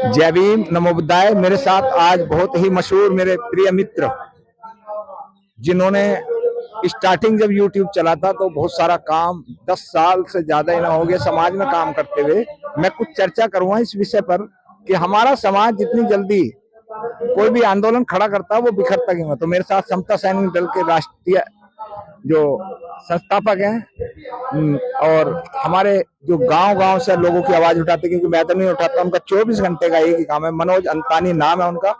जय भीम, नमो बुद्धाय। मेरे साथ आज बहुत ही मशहूर मेरे प्रिय मित्र, जिन्होंने स्टार्टिंग जब YouTube चला था तो बहुत सारा काम 10 साल से ज्यादा इन्हें हो गया समाज में काम करते हुए। मैं कुछ चर्चा करूंगा इस विषय पर कि हमारा समाज जितनी जल्दी कोई भी आंदोलन खड़ा करता है वो बिखरता क्यों है। तो मेरे साथ समता सैनिक दल के राष्ट्रीय जो संस्थापक हैं और हमारे जो गांव-गांव से लोगों की आवाज उठाते, क्योंकि मैं तो नहीं उठाता, उनका 24 घंटे का एक ही काम है। मनोज अंतानी नाम है उनका,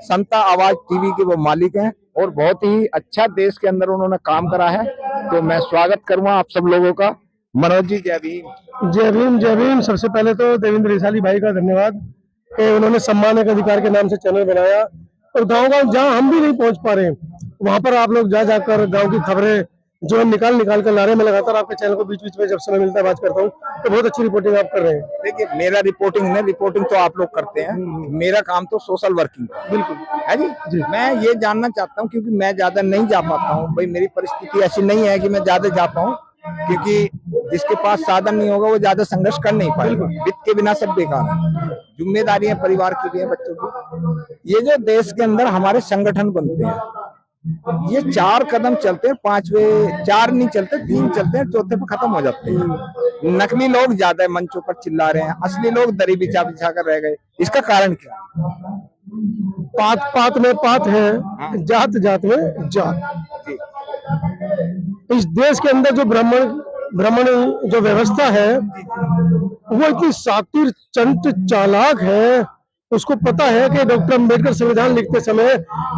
समता आवाज टीवी के वो मालिक हैं और बहुत ही अच्छा देश के अंदर उन्होंने काम करा है। तो मैं स्वागत करूंगा आप सब लोगों का। मनोज जी, जय भीम। जय भीम, जय भीम। सबसे पहले तो देवेंद्र रिसाली भाई का धन्यवाद कि उन्होंने सम्मान एक अधिकार के नाम से चैनल बनाया और गांव-गांव जहां हम भी नहीं पहुंच पा रहे वहां पर आप लोग जा जाकर गांव की खबरें जो निकाल कर ला रहे हैं। मैं लगातार आपके चैनल को बीच बीच में जब समय मिलता है बात करता हूँ, तो बहुत अच्छी रिपोर्टिंग आप कर रहे हैं। देखिए, मेरा रिपोर्टिंग तो आप लोग करते हैं, मेरा काम तो सोशल वर्किंग बिल्कुल है जी। मैं ये जानना चाहता हूँ, क्योंकि मैं ज्यादा नहीं जा पाता हूँ भाई, मेरी परिस्थिति ऐसी नहीं है कि मैं ज्यादा जा पाऊँ, क्योंकि जिसके पास साधन नहीं होगा वो ज्यादा संघर्ष कर नहीं पाएगा। वित्त के बिना सब बेकार है। जिम्मेदारी है परिवार की भी है, बच्चों की। ये जो देश के अंदर हमारे संगठन बनते हैं, ये 4 कदम चलते हैं, 5वें 4 नहीं चलते, 3 चलते हैं, चौथे पे खत्म हो जाते हैं। नकली लोग ज्यादा मंचों पर चिल्ला रहे हैं, असली लोग दरी बिछा बिछा कर रह गए। इसका कारण क्या? पात पात में पात है, जात जात में जात। इस देश के अंदर जो ब्राह्मण जो व्यवस्था है वो इतनी सातिर चंट चालाक है। उसको पता है कि डॉक्टर अम्बेडकर संविधान लिखते समय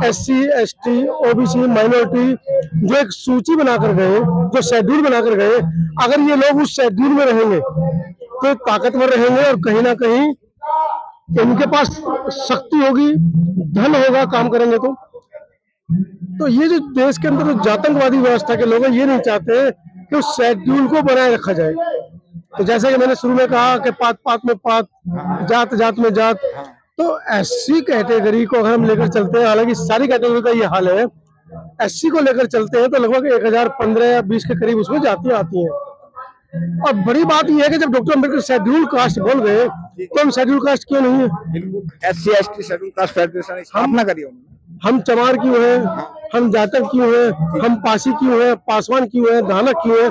SC ST OBC माइनॉरिटी जो एक सूची बनाकर गए, जो शेड्यूल बनाकर गए, अगर ये लोग उस शेड्यूल में रहेंगे तो ताकतवर रहेंगे और कहीं ना कहीं इनके पास शक्ति होगी, धन होगा, काम करेंगे। तो ये जो देश के अंदर जो जातंकवादी व्यवस्था के लोग हैं, ये नहीं चाहते कि उस शेड्यूल को बनाए रखा जाए। तो जैसे कि मैंने शुरू में कहा कि पात पात में पात, जात जात में जात, तो SC कैटेगरी को अगर हम लेकर चलते हैं, हालांकि सारी कैटेगरी का ये हाल है, SC को लेकर चलते हैं तो लगभग 1015 या 20 के करीब उसमें जातियां आती हैं। और बड़ी बात यह है कि जब डॉक्टर अम्बेडकर शेड्यूल कास्ट बोल गए तो हम शेड्यूल कास्ट क्यों नहीं है? SC ST schedule caste federation स्थापना करी उन्होंने। हम चमार क्यों है, हम जाटव क्यों है, हम पासी क्यों है, पासवान क्यों है, धानक क्यों है?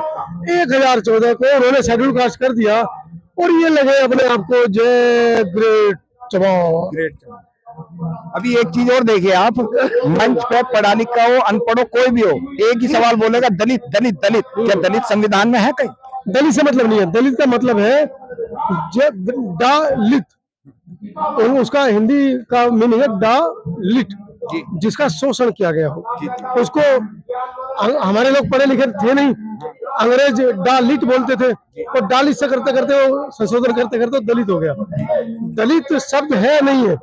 1014 को उन्होंने शेड्यूल कास्ट कर दिया और ये लगे अपने आप को जय ग्रेट चमार। अभी एक चीज और देखिए आप, मंच पे पढ़ा लिखा हो अनपढ़ हो कोई भी हो, एक ही सवाल बोलेगा, दलित दलित दलित। क्या दलित संविधान में है कहीं? दलित से मतलब नहीं है। दलित का मतलब है डालित, उसका हिंदी का मीनिंग है डालिट, जिसका शोषण किया गया हो। उसको हमारे लोग पढ़े लिखे थे नहीं, अंग्रेज डालिट बोलते थे और डालिट से करते करते वो संशोधन करते करते दलित हो गया। दलित शब्द है नहीं है,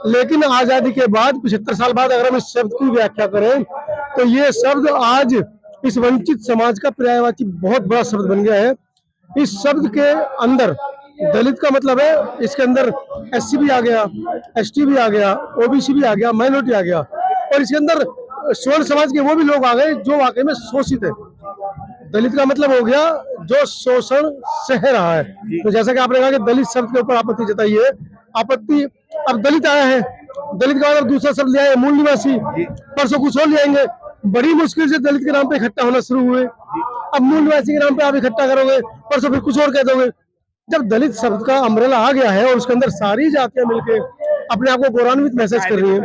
लेकिन आजादी के बाद 75 साल बाद अगर हम इस शब्द की व्याख्या करें तो ये शब्द आज इस वंचित समाज का पर्यायवाची बहुत बड़ा शब्द बन गया है। इस शब्द के अंदर दलित का मतलब है, इसके अंदर SC भी आ गया, ST भी आ गया, OBC भी आ गया, माइनॉरिटी आ गया, और इसके अंदर स्वर्ण समाज के वो भी लोग आ गए जो वाकई में शोषित है। दलित का मतलब हो गया जो शोषण सह रहा है। तो जैसा कि आपने कहा कि दलित शब्द के ऊपर आपत्ति जताई है, आपत्ति अब दलित आया है, दलित का मतलब दूसरा शब्द लिया है मूल निवासी, परसों कुछ और ले आएंगे। बड़ी मुश्किल से दलित के नाम पे इकट्ठा होना शुरू हुए, अब मूल निवासी के नाम पे आप इकट्ठा करोगे, परसों फिर कुछ और कह दोगे। जब दलित शब्द का अम्ब्रेला आ गया है और उसके अंदर सारी जातियां मिलकर अपने आप को गौरवान्वित महसूस कर रही है।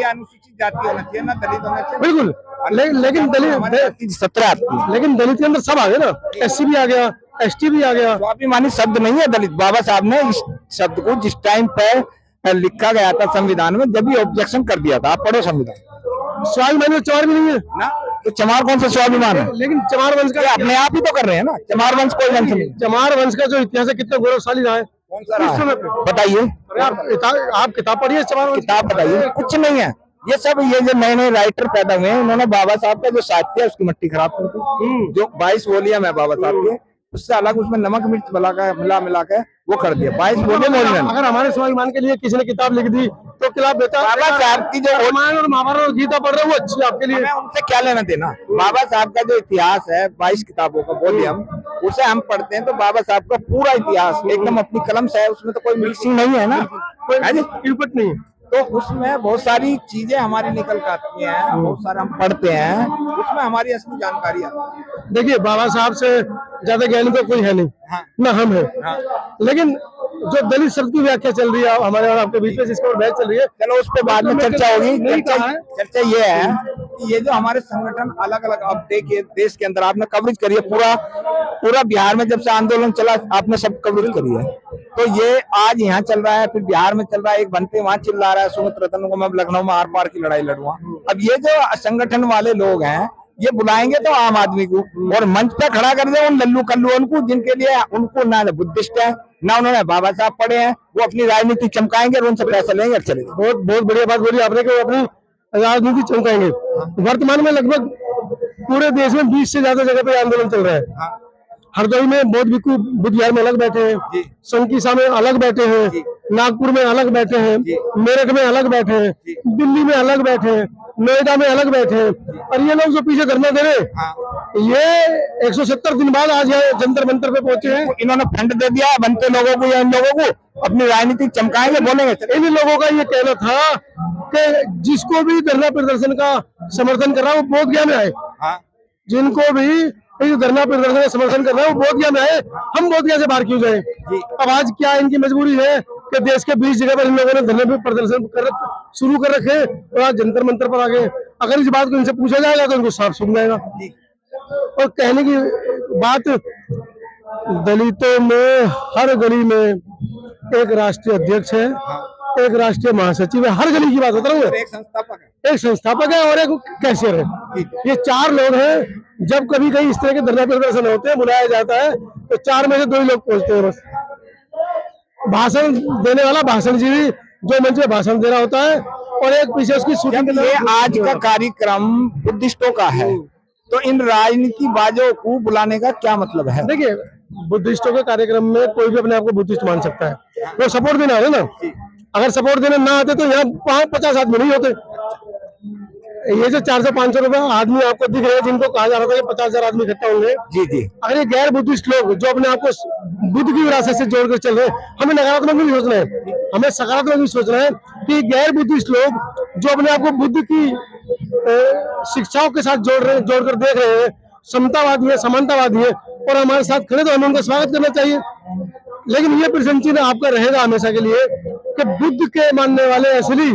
अनुसूचित जाति होना चाहिए ना, दलित होना चाहिए। बिल्कुल, लेकिन दलित 17 लेकिन दलित के अंदर सब आ गए ना, SC भी आ गया, ST भी आ गया। स्वाभिमानी शब्द नहीं है दलित। बाबा साहब ने इस शब्द को जिस टाइम पे लिखा गया था संविधान में, जब भी ऑब्जेक्शन कर दिया था। आप पढ़ो संविधान। स्वाभिमानी चमार भी नहीं है ना, तो चमार कौन सा स्वाभिमान है? लेकिन चमार वंश का अपने आप ही तो कर रहे हैं ना। चमार वंश कोई वंश नहीं। चमार वंश का जो इतिहास है कितना गौरवशाली रहा है, कौन सा रहा है? बताइए। आप किताब पढ़िए, चमार वंश किताब बताइए। कुछ नहीं है ये सब। ये जो नए नए राइटर पैदा हुए हैं, उन्होंने बाबा साहब का जो साहित्य है उसकी मट्टी खराब कर दी। जो 22 वॉल्यूम है बाबा साहब के, उससे अलग उसमें नमक मिर्च मिला के वो कर दिया 22 वॉल्यूम। अगर हमारे स्वाभिमान के लिए किसी ने किताब लिख दी तो क्या बेटा, बाबा साहब की जो रामायण और महाभारत और गीता पढ़ रहे हो वो अच्छी आपके लिए, उनसे क्या लेना देना। बाबा साहब का जो इतिहास है 22 किताबों का वॉल्यूम, उसे हम पढ़ते हैं तो बाबा साहब का पूरा इतिहास एकदम अपनी कलम से है, उसमें तो कोई मिक्सिंग नहीं है ना, है जी? इनपुट नहीं है। तो उसमें बहुत सारी चीजें हमारी निकल कर आती हैं, बहुत सारा हम पढ़ते हैं, उसमें हमारी असली जानकारी आती है। देखिए बाबा साहब से ज्यादा ज्ञानी तो कोई है नहीं, हाँ। ना हम है। हाँ। लेकिन जो दलित शब्द की व्याख्या चल रही है हमारे और आपके बीच में, जिसके ऊपर बहस चल रही है, चलो उस पर बाद में चर्चा होगी। नहीं कहा है। चर्चा ये है कि ये जो हमारे संगठन अलग अलग, अब देखिए देश के अंदर आपने कवरेज करी है, पूरा बिहार में जब से आंदोलन चला आपने सब कवरेज करी है, तो ये आज यहाँ चल रहा है, फिर बिहार में चल रहा है, एक बनते वहां चिल्ला रहा है सुमित रतन को मैं लखनऊ में आर पार की लड़ाई लड़ूंगा। अब ये जो संगठन वाले लोग हैं ये बुलाएंगे तो आम आदमी को और मंच पे खड़ा कर दे उन लल्लू कल्लू को, जिनके लिए उनको ना बुद्धिस्ट है ना उन्होंने बाबा साहब पढ़े हैं, वो अपनी राजनीति चमकाएंगे और उनसे पैसे लेंगे, चले। बहुत बहुत बढ़िया बात बोली आपने कि वो अपनी राजनीति चमकाएंगे। वर्तमान में लगभग पूरे देश में 20 से ज्यादा जगह पे आंदोलन चल रहा है। हरदोई में बौद्ध भिक्षु बुद्ध विहार में अलग बैठे हैं, संकीसा में अलग बैठे हैं, नागपुर में अलग बैठे हैं, मेरठ में अलग बैठे हैं, दिल्ली में अलग बैठे हैं, नोएडा में अलग बैठे हैं। और ये लोग जो पीछे धरना दे रहे हैं, ये 170 दिन बाद आज यहाँ जंतर मंतर पे पहुंचे हैं। इन्होंने फंड दे दिया बनते लोगों को या इन लोगों को अपनी राजनीति चमकाएंगे, बोलेंगे। इन लोगों का ये कहना था कि जिसको भी धरना प्रदर्शन का समर्थन कर रहा है वो बोधगया में आए। जिनको भी धरना प्रदर्शन का समर्थन कर रहा है वो बोधगया में आए, हम बोधगया से बाहर क्यों जाए। अब आज क्या इनकी मजबूरी है कि देश के 20 जगह पर इन लोगों ने धरने प्रदर्शन शुरू कर रखे और आज जंतर मंतर पर आ गए। अगर इस बात को इनसे पूछा जाएगा तो इनको साफ सुन जाएगा। और कहने की बात, दलितों में हर गली में एक राष्ट्रीय अध्यक्ष है, एक राष्ट्रीय महासचिव है, हर गली की बात होता है। एक संस्थापक है और एक कैशियर है। ये 4 लोग हैं। जब कभी कहीं इस तरह के धरना प्रदर्शन होते हैं, बुलाया जाता है, तो 4 में से 2 ही लोग पहुंचते हैं बस। भाषण देने वाला भाषणजीवी जो मंच में भाषण दे रहा होता है और एक पीछे उसकी शूटिंग। ये आज का कार्यक्रम बुद्धिस्टों का है, तो इन राजनीति बाजों को बुलाने का क्या मतलब है? देखिए बुद्धिस्टों के कार्यक्रम में कोई भी अपने आप को बुद्धिस्ट मान सकता है, वो सपोर्ट देना है ना। अगर सपोर्ट देने ना आते तो यहाँ 50 आदमी नहीं होते। ये जो 400-500 रुपए आदमी आपको दिख रहे हैं, जिनको कहा जा रहा था कि 50,000 आदमी इकट्ठा होंगे, जी। अगर ये गैर बुद्धिस्ट लोग जो अपने आप को बुद्ध की विरासत से जोड़कर चल रहे हैं, हमें नकारात्मक नहीं सोचना है, हमें सकारात्मक भी सोचना है कि गैर बुद्धिस्ट लोग जो अपने आप को बुद्ध की शिक्षाओं के साथ जोड़कर देख रहे हैं, समतावादी है, समानतावादी है और हमारे साथ खड़े, तो हमें उनका स्वागत करना चाहिए। लेकिन ये प्रसंचिन आपका रहेगा हमेशा के लिए कि बुद्ध के मानने वाले असली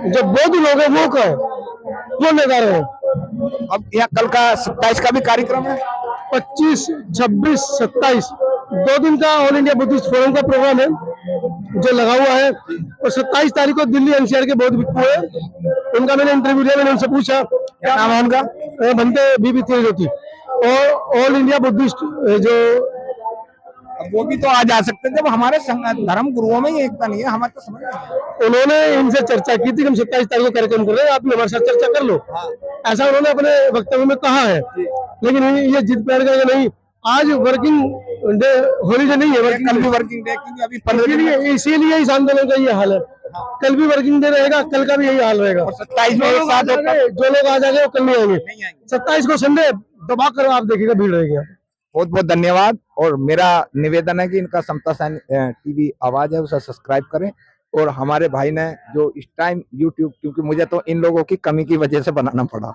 जो बौद्ध लोग हैं वो कहें, वो नकार है। अब यहाँ कल का 27 का भी कार्यक्रम है, 25, 26, 27 2 दिन का ऑल इंडिया बुद्धिस्ट फोरम का प्रोग्राम है जो लगा हुआ है। और 27 तारीख को दिल्ली एनसीआर के बौद्ध भिक्षु है, उनका मैंने इंटरव्यू लिया। मैंने उनसे पूछा क्या नाम है उनका, बनते बीबी त्रिज्योति। और ऑल इंडिया बुद्धिस्ट जो वो भी तो आ जा सकते हैं, जब हमारे धर्म गुरुओं में ही एकता नहीं है, हमारे तो समझ नहीं है। उन्होंने इनसे चर्चा की थी कि हम 27 तारीख को कार्यक्रम कर रहे हैं, आप भी हमारे साथ चर्चा कर लो। ऐसा उन्होंने अपने वक्तव्य में कहा है। लेकिन ये जिद पैर करके नहीं, आज वर्किंग डे हॉलीडे नहीं है, कल भी वर्किंग डे की अभी 15 दिन, इसीलिए इस आंदोलन का ये हाल है। कल भी वर्किंग डे रहेगा, कल का भी यही हाल रहेगा। 27 में एक साथ जो लोग आ जाएंगे वो कल नहीं आएंगे। 27 को संडे दबा कर आप देखिएगा भीड़ रहेगी। बहुत बहुत धन्यवाद। और मेरा निवेदन है कि इनका समता सैन टीवी आवाज है उसे सब्सक्राइब करें। और हमारे भाई ने जो इस टाइम यूट्यूब, क्योंकि मुझे तो इन लोगों की कमी की वजह से बनाना पड़ा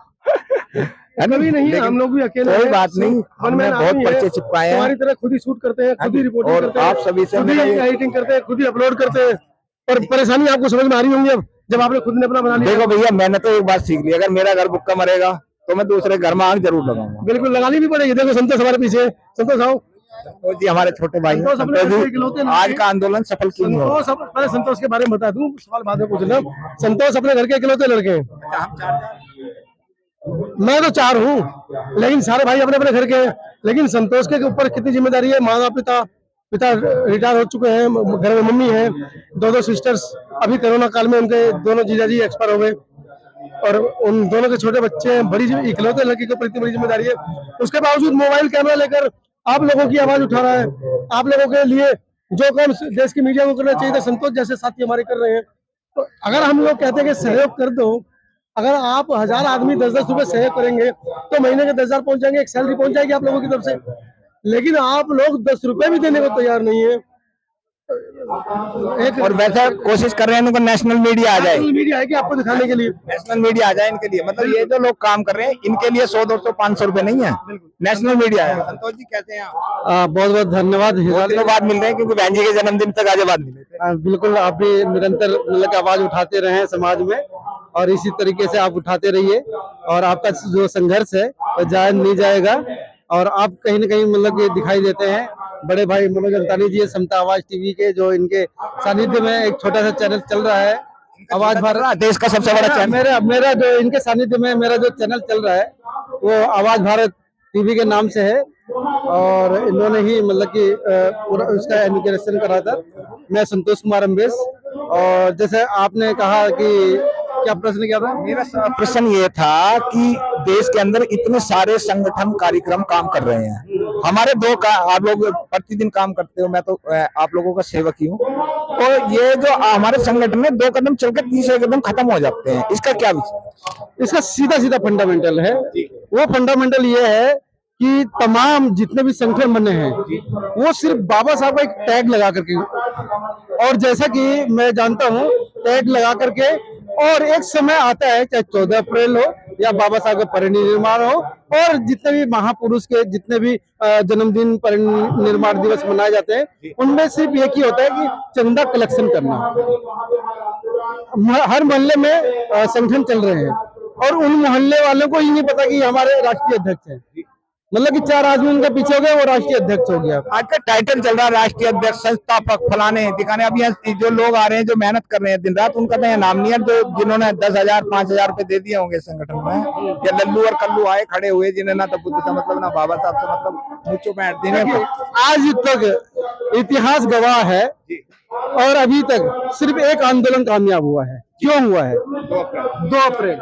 कभी नहीं है, हम लोग भी अकेले कोई बात नहीं, हमने बहुत पर्चे चिपकाए हैं, हमारी तरह खुद ही शूट करते हैं, खुद ही रिपोर्टिंग करते हैं, आप सभी से खुद ही एडिटिंग करते हैं, खुद ही अपलोड करते हैं। और परेशानी आपको समझ में आ रही होंगी अब जब आपने खुद ने अपना बना लिया। देखो भैया, मैंने तो एक बात सीख ली, अगर मेरा घर बुक्का मरेगा तो मैं दूसरे घर में आग जरूर लगाऊंगा। बिल्कुल लगानी भी पड़ेगी। देखो संतोष हमारे पीछे, संतोष आओ। संतोष जी हमारे छोटे भाई हैं, संतोष जी आज का आंदोलन सफल क्यों नहीं हुआ? संतोष के बारे में बता दूं, सवाल बाद में पूछ लेना। संतोष अपने घर के इकलौते लड़के हैं। मैं तो 4 हूँ, लेकिन सारे भाई अपने अपने घर के हैं। लेकिन संतोष के ऊपर कितनी जिम्मेदारी है। माता पिता रिटायर हो चुके हैं, घर में मम्मी है, 2 सिस्टर्स। अभी कोरोना काल में उनके दोनों जीजाजी एक्सपायर हो गए और उन दोनों के छोटे बच्चे हैं। बड़ी इकलौते लड़की के ऊपर इतनी बड़ी जिम्मेदारी है। उसके बावजूद मोबाइल कैमरा लेकर आप लोगों की आवाज उठा रहा है। आप लोगों के लिए जो काम देश की मीडिया को करना चाहिए था, संतोष जैसे साथी हमारे कर रहे हैं। तो अगर हम लोग कहते हैं कि सहयोग कर दो, अगर आप 1000 आदमी 10-10 रुपए सहयोग करेंगे तो महीने के 10,000 पहुंच जाएंगे, एक सैलरी पहुंच जाएगी आप लोगों की तरफ से। लेकिन आप लोग 10 रुपए भी देने को तैयार नहीं है। और वैसे कोशिश कर रहे हैं इनको नेशनल मीडिया आ जाए, मीडिया है कि आपको दिखाने के लिए। नेशनल मीडिया आ जाए इनके लिए, मतलब ये जो लोग काम कर रहे हैं इनके लिए 100, 200, 500 रुपए नहीं है, नेशनल मीडिया है। संतोष जी कैसे हैं आप? बहुत बहुत धन्यवाद। बहुत दिनों बाद मिल रहे हैं क्योंकि बहन जी के जन्मदिन तक आज बाद मिले थे। बिल्कुल, आप भी निरंतर मतलब आवाज उठाते रहे समाज में, और इसी तरीके से आप उठाते रहिए, और आपका जो संघर्ष है वो जायज नहीं जाएगा। और आप कहीं ना कहीं मतलब ये दिखाई देते हैं। बड़े भाई मनोज अंतानी जी समता आवाज टीवी के, जो इनके सानिध्य में एक छोटा सा चैनल चल रहा है, आवाज भारत, देश का सबसे बड़ा चैनल। मेरा जो इनके सानिध्य में मेरा जो चैनल चल रहा है वो आवाज भारत टीवी के नाम से है, और इन्होंने ही मतलब कि पूरा उसका इनॉग्रेशन करा था। मैं संतोष कुमार अम्बेश। और जैसे आपने कहा कि क्या प्रश्न क्या था? मेरा प्रश्न ये था कि देश के अंदर इतने सारे संगठन कार्यक्रम काम कर रहे हैं, हमारे आप लोग प्रतिदिन काम करते हो, मैं तो आप लोगों का सेवक ही हूँ, और ये जो हमारे संगठन में 2 कदम चलकर तीसरे कदम खत्म हो जाते हैं, इसका क्या विषय? इसका सीधा सीधा फंडामेंटल है। वो फंडामेंटल ये है कि तमाम जितने भी संगठन बने हैं वो सिर्फ बाबा साहब का एक टैग लगा करके, और जैसा कि मैं जानता हूँ टैग लगा करके, और एक समय आता है चाहे 14 अप्रैल हो या बाबा साहब का परिनिर्वाण हो, और जितने भी महापुरुष के जितने भी जन्मदिन परिनिर्वाण दिवस मनाए जाते हैं, उनमें सिर्फ एक ही होता है कि चंदा कलेक्शन करना। हर मोहल्ले में संगठन चल रहे हैं, और उन मोहल्ले वालों को ही नहीं पता कि हमारे राष्ट्रीय अध्यक्ष हैं, मतलब कि 4 आदमी उनका पीछे हो गए, वो राष्ट्रीय अध्यक्ष हो गया। आज का टाइटल चल रहा है राष्ट्रीय अध्यक्ष, संस्थापक, फलाने दिखाने। अब यहाँ जो लोग आ रहे हैं जो मेहनत कर रहे हैं दिन रात, उनका तो यहाँ नाम नहीं है, जो जिन्होंने 10,000 5,000 रुपए दे दिए होंगे संगठन में, या लल्लू और कल्लू आए खड़े हुए जिन्हें ना तो बुद्ध से मतलब ना बाबा साहब से मतलब, मुझको बैठ देने। आज तक इतिहास गवाह है, और अभी तक सिर्फ एक आंदोलन कामयाब हुआ है। क्यों हुआ है? 2 अप्रैल।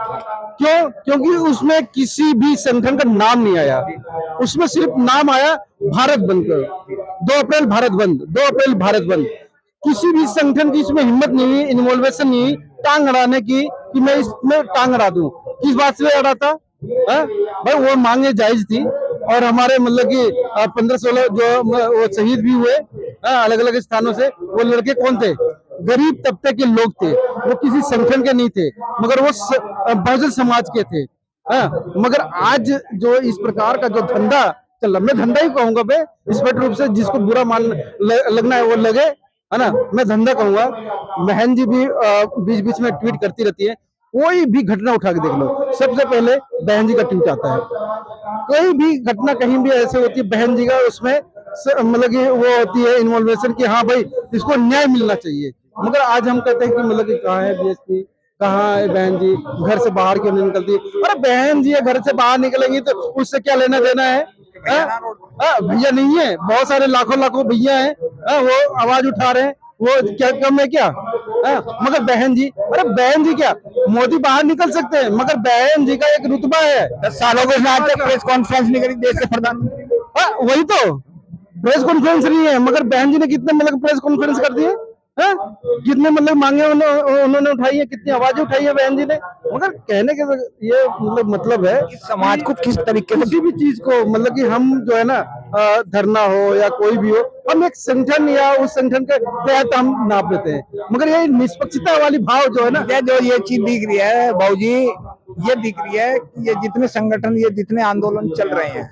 क्यों? क्योंकि उसमें किसी भी संगठन का नाम नहीं आया, उसमें सिर्फ नाम आया भारत बंद का। 2 अप्रैल भारत बंद, 2 अप्रैल भारत बंद। किसी भी संगठन की इसमें हिम्मत नहीं हुई, इन्वॉल्वेशन नहीं हुई टांग अड़ाने की, कि मैं इसमें टांग अड़ा दूं। किस बात से अड़ा था? भाई वो मांगे जायज थी, और हमारे मतलब कि 15-16 जो वो शहीद भी हुए अलग अलग स्थानों से, वो लड़के कौन थे? गरीब तबके के लोग थे, वो किसी संगठन के नहीं थे, मगर वो बहुजन समाज के थे। मगर आज जो इस प्रकार का जो धंधा चल रहा, मैं धंधा ही कहूंगा बे, स्पष्ट रूप से, जिसको बुरा मान लगना है वो लगे, है ना, मैं धंधा कहूंगा। बहन जी भी बीच बीच में ट्वीट करती रहती है, कोई भी घटना उठा के देख लो, सबसे पहले बहन जी का ट्वीट आता है। कोई भी घटना कहीं भी ऐसे होती है, बहन जी का उसमें मतलब कि वो होती है इन्वॉल्वेशन, कि हाँ भाई इसको न्याय मिलना चाहिए। मगर आज हम कहते हैं कि मतलब कि कहाँ है बीएसपी, कहाँ है बहन जी, घर से बाहर क्यों नहीं निकलती? अरे बहन जी घर से बाहर निकलेंगी तो उससे क्या लेना देना है? भैया नहीं है, बहुत सारे लाखों लाखों भैया हैं, वो आवाज उठा रहे हैं, वो क्या कम है क्या? मगर बहन जी, अरे बहन जी क्या मोदी बाहर निकल सकते हैं, मगर बहन जी का एक रुतबा है। 10 सालों के बाद प्रेस कॉन्फ्रेंस नहीं करी देश के प्रधानमंत्री। वही तो प्रेस कॉन्फ्रेंस नहीं है, मगर बहन जी ने कितने मतलब प्रेस कॉन्फ्रेंस कर दिए, कितने मतलब मांगे उन्होंने उठाई है, कितनी आवाजें उठाई है बहन जी ने। मगर कहने के ये मतलब है कि समाज को किस तरीके से, किसी भी चीज को मतलब कि हम जो है ना, धरना हो या कोई भी हो, हम एक संगठन या उस संगठन के तहत हम नाप लेते हैं, मगर ये निष्पक्षता वाली भाव जो है ना, जो ये चीज दिख रही है बाबूजी, ये दिख रही है कि ये जितने संगठन, ये जितने आंदोलन चल रहे हैं,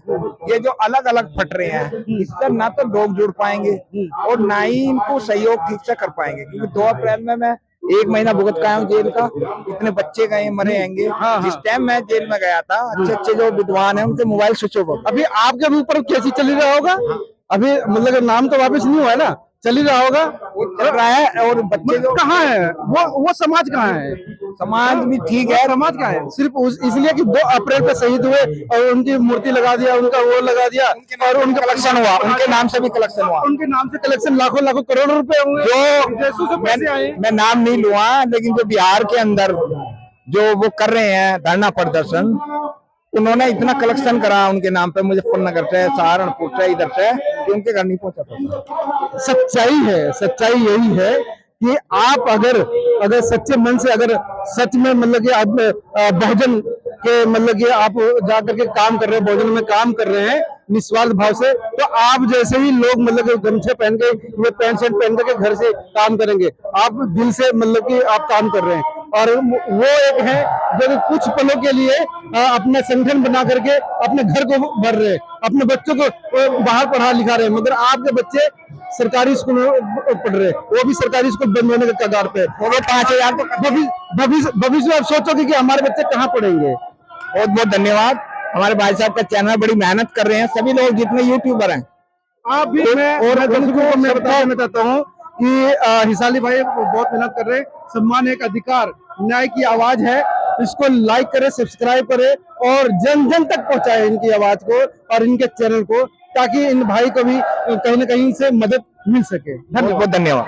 ये जो अलग अलग फट रहे हैं, इससे ना तो लोग जुड़ पाएंगे और ना ही इनको सहयोग ठीक से कर पाएंगे। क्योंकि 2 अप्रैल में मैं 1 महीना भुगत का हूँ जेल का, इतने बच्चे गए मरे हैंगे। जिस टाइम मैं जेल में गया था, अच्छे अच्छे जो विद्वान हैं उनके मोबाइल स्विच ऑफ। अभी आपके ऊपर कैसी चल रहा होगा? अभी मतलब नाम तो वापस नहीं हुआ है ना, चल ही रहा होगा, वो चल रहा है। और बच्चे जो कहाँ है, वो समाज कहाँ है? समाज भी ठीक है, समाज कहाँ है? सिर्फ इसलिए कि 2 अप्रैल पे शहीद हुए और उनकी मूर्ति लगा दिया, उनका वो लगा दिया, और उनका कलेक्शन हुआ, उनके नाम से भी कलेक्शन हुआ, उनके नाम से कलेक्शन लाखों लाखों करोड़ों रुपए होंगे जो विदेशों से पैसे आए। मैं नाम नहीं लूंगा, लेकिन जो बिहार के अंदर जो वो कर रहे हैं धरना प्रदर्शन, उन्होंने इतना कलेक्शन करा उनके नाम पे, मुजफ्फरनगर से, सहारनपुर से, इधर से, कि उनके घर नहीं पहुंचा था। सच्चाई है, सच्चाई यही है कि आप अगर सच्चे मन से, अगर सच में मतलब कि आप बहुजन के मतलब कि आप जा करके काम कर रहे हैं, बहुजन में काम कर रहे हैं, निस्वार्थ भाव से। तो आप जैसे ही लोग मतलब कि गमछे पहन के, ये पैंट शर्ट पहन के घर से काम करेंगे, आप दिल से मतलब कि आप काम कर रहे हैं। और वो एक है जो कि कुछ पलों के लिए अपना संगठन बना करके अपने घर को भर रहे हैं, अपने बच्चों को बाहर पढ़ा लिखा रहे हैं, मगर आपके बच्चे सरकारी स्कूल में पढ़ रहे हैं, वो भी सरकारी स्कूल बंद होने के कगार पे। वो 5,000 तो भविष्य में आप सोचोगे कि हमारे बच्चे कहाँ पढ़ेंगे। बहुत बहुत धन्यवाद। हमारे भाई साहब का चैनल बड़ी मेहनत कर रहे हैं, सभी लोग जितने यूट्यूबर हैं। आप भी मैं दर्शकों को मैं बताना चाहता हूँ कि हिसाली भाई बहुत मेहनत कर रहे हैं। सम्मान एक अधिकार, न्याय की आवाज है, इसको लाइक करें, सब्सक्राइब करें और जन जन तक पहुंचाएं इनकी आवाज को और इनके चैनल को, ताकि इन भाई को भी कहीं ना कहीं से मदद मिल सके। बहुत बहुत धन्यवाद।